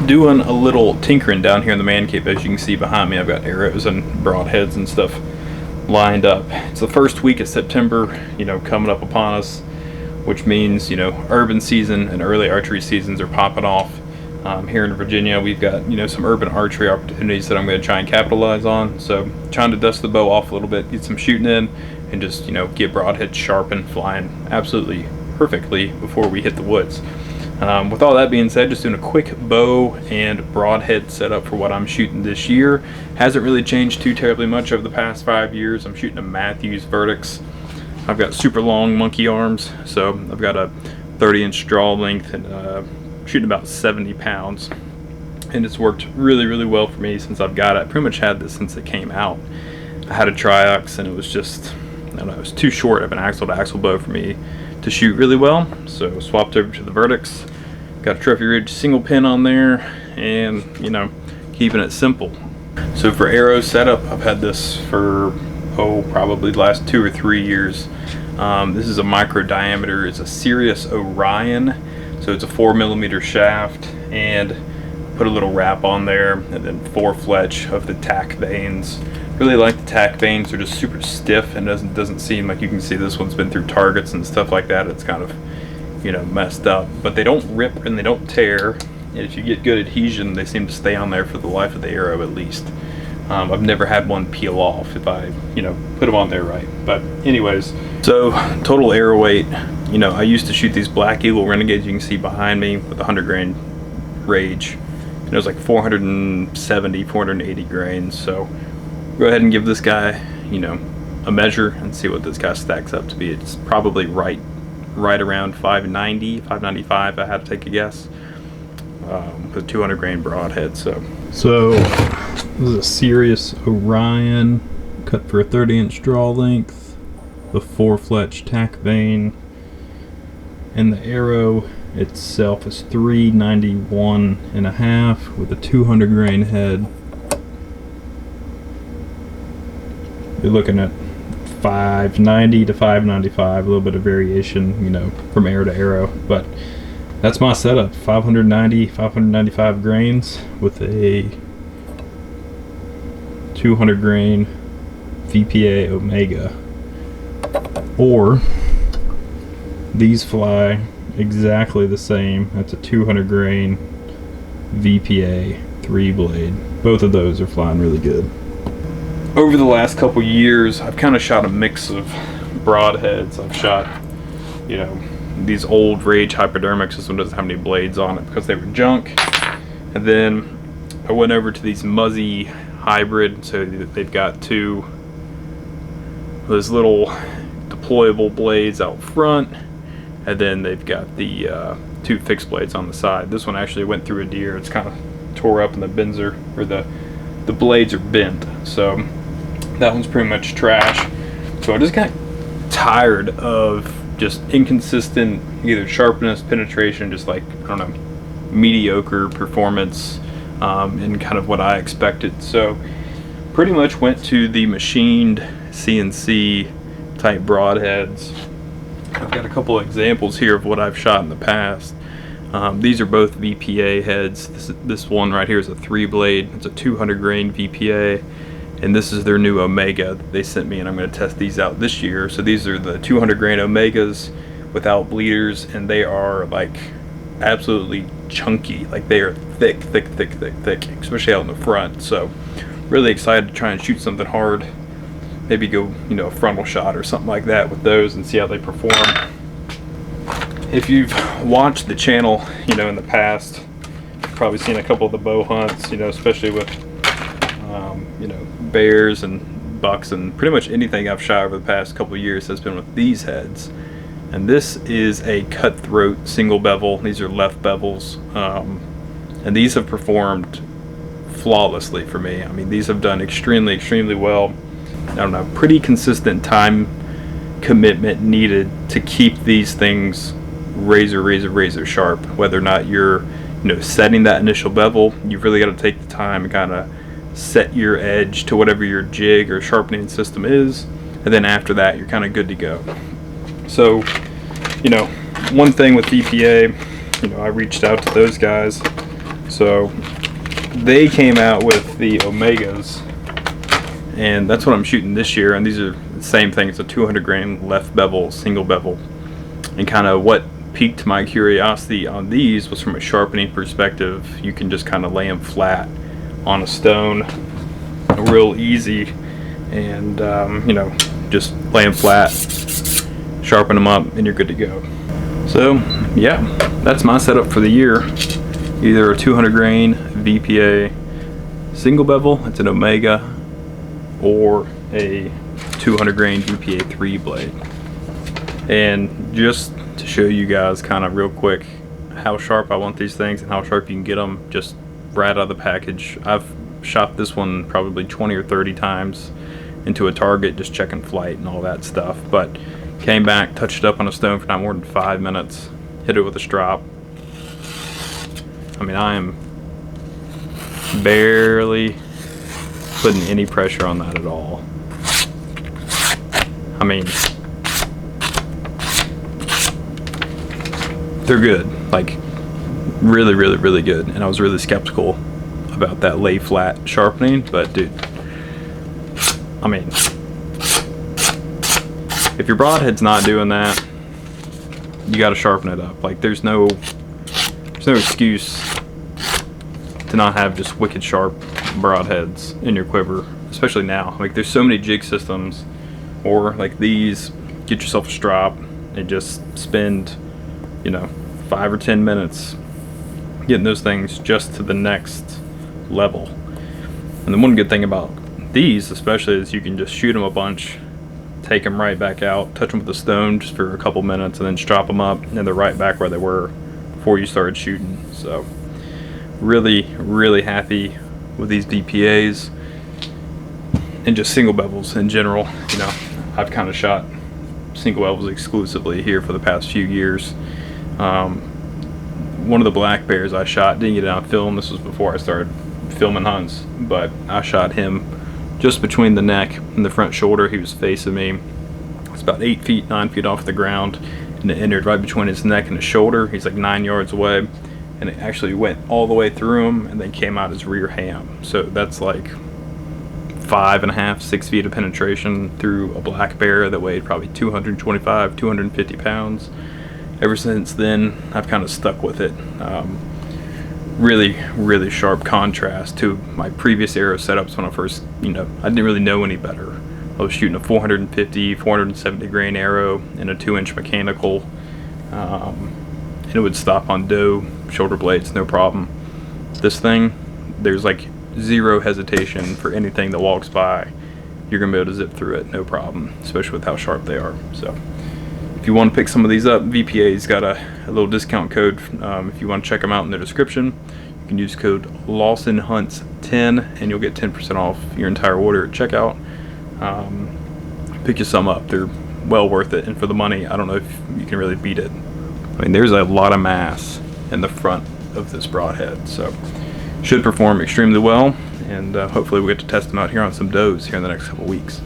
doing a little tinkering down here in the man cave. As you can see behind me, I've got arrows and broadheads and stuff lined up. It's the first week of September, coming up upon us, which means, urban season and early archery seasons are popping off. Here in Virginia, we've got, some urban archery opportunities that I'm going to try and capitalize on. So trying to dust the bow off a little bit, get some shooting in, and just, get broadheads sharp and flying absolutely perfectly before we hit the woods. With all that being said, just doing a quick bow and broadhead setup for what I'm shooting this year. Hasn't really changed too terribly much over the past 5 years. I'm shooting a Mathews Vertix. I've got super long monkey arms, so I've got a 30-inch draw length and shooting about 70 pounds. And it's worked really, really well for me since I've got it. I pretty much had this since it came out. I had a Triox and it was just, I don't know, it was too short of an axle-to-axle bow for me to shoot really well, so swapped over to the Vertix. Got a Trophy Ridge single pin on there, and keeping it simple. So for arrow setup, I've had this for probably the last 2 or 3 years. This is a micro diameter. It's a Sirus Orion, so it's a 4mm shaft, and put a little wrap on there, and then 4 fletch of the tack vanes. Really like the tack vanes. They're just super stiff and doesn't seem like, you can see this one's been through targets and stuff like that. It's kind of messed up, but they don't rip and they don't tear, and if you get good adhesion, they seem to stay on there for the life of the arrow at least. I've never had one peel off if I put them on there right. But anyways, so total arrow weight, I used to shoot these Black Eagle Renegades you can see behind me with 100 grain Rage, and it was like 470, 480 grains. So go ahead and give this guy, a measure and see what this guy stacks up to be. It's probably right around 590, 595, I had to take a guess, with 200 grain broadhead. So this is a Sirus Orion, cut for a 30-inch draw length, the 4 fletch tack vane, and the arrow itself is 391.5 with a 200 grain head. You're looking at 590 to 595, a little bit of variation, from arrow to arrow, but that's my setup. 595 grains with a 200 grain VPA Omega, or these fly exactly the same. That's a 200 grain VPA 3-blade. Both of those are flying really good. Over the last couple years, I've kind of shot a mix of broadheads. I've shot, these old Rage hypodermics. This one doesn't have any blades on it because they were junk. And then I went over to these Muzzy hybrid. So they've got 2 those little deployable blades out front, and then they've got the 2 fixed blades on the side. This one actually went through a deer. It's kind of tore up, and the bends are, or the blades are bent. So that one's pretty much trash. So I just got tired of just inconsistent either sharpness, penetration, just like, I don't know, mediocre performance, and kind of what I expected. So pretty much went to the machined CNC type broadheads. I've got a couple of examples here of what I've shot in the past. These are both VPA heads. This one right here is a 3-blade. It's a 200 grain VPA, and this is their new Omega that they sent me, and I'm going to test these out this year. So these are the 200 grain Omegas without bleeders, and they are like absolutely chunky. Like they are thick, especially out in the front. So really excited to try and shoot something hard. Maybe go, a frontal shot or something like that with those and see how they perform. If you've watched the channel, in the past, you've probably seen a couple of the bow hunts, especially with, bears and bucks, and pretty much anything I've shot over the past couple of years has been with these heads. And this is a cutthroat single bevel. These are left bevels, and these have performed flawlessly for me. I mean, these have done extremely well. I don't know, pretty consistent time commitment needed to keep these things razor sharp. Whether or not you're setting that initial bevel, you've really got to take the time and kind of set your edge to whatever your jig or sharpening system is, and then after that you're kind of good to go. So one thing with VPA, I reached out to those guys So they came out with the Omegas, and that's what I'm shooting this year. And these are the same thing. It's a 200 grain left bevel, single bevel. And kind of what piqued my curiosity on these was from a sharpening perspective. You can just kind of lay them flat on a stone real easy, and you know, just lay them flat, sharpen them up, and you're good to go. So yeah, that's my setup for the year. Either a 200 grain VPA single bevel, it's an Omega, or a 200 grain VPA 3 blade. And just to show you guys kind of real quick how sharp I want these things and how sharp you can get them just right out of the package. I've shot this one probably 20 or 30 times into a target, just checking flight and all that stuff, but came back, touched it up on a stone for not more than 5 minutes, hit it with a strop. I mean, I am barely putting any pressure on that at all. I mean, they're good, like really, really, really good. And I was really skeptical about that lay flat sharpening, but dude, I mean, if your broadhead's not doing that, you got to sharpen it up. Like there's no excuse to not have just wicked sharp broadheads in your quiver, especially now. Like there's so many jig systems, or like these, get yourself a strop and just spend, you know, 5 or 10 minutes getting those things just to the next level. And the one good thing about these especially is you can just shoot them a bunch, take them right back out, touch them with a stone just for a couple minutes, and then strop them up, and they're right back where they were before you started shooting. So really, really happy with these VPAs and just single bevels in general. You know, I've kind of shot single bevels exclusively here for the past few years. One of the black bears I shot, didn't get it on film. This was before I started filming hunts, but I shot him just between the neck and the front shoulder. He was facing me. It's about 8 feet, 9 feet off the ground, and it entered right between his neck and his shoulder. He's like 9 yards away, and it actually went all the way through him and then came out his rear ham. So that's like 5.5, 6 feet of penetration through a black bear that weighed probably 225, 250 pounds. Ever since then, I've kind of stuck with it. Really, really sharp contrast to my previous arrow setups when I first, you know, I didn't really know any better. I was shooting a 450, 470 grain arrow in a 2-inch mechanical, and it would stop on doe shoulder blades, no problem. This thing, there's like zero hesitation for anything that walks by. You're gonna be able to zip through it, no problem, especially with how sharp they are. So if you want to pick some of these up, VPA's got a little discount code. If you want to check them out in the description, you can use code LawsonHunts10 and you'll get 10% off your entire order at checkout. Pick you some up. They're well worth it, and for the money, I don't know if you can really beat it. I mean, there's a lot of mass in the front of this broadhead, so should perform extremely well, and hopefully we'll get to test them out here on some does here in the next couple weeks.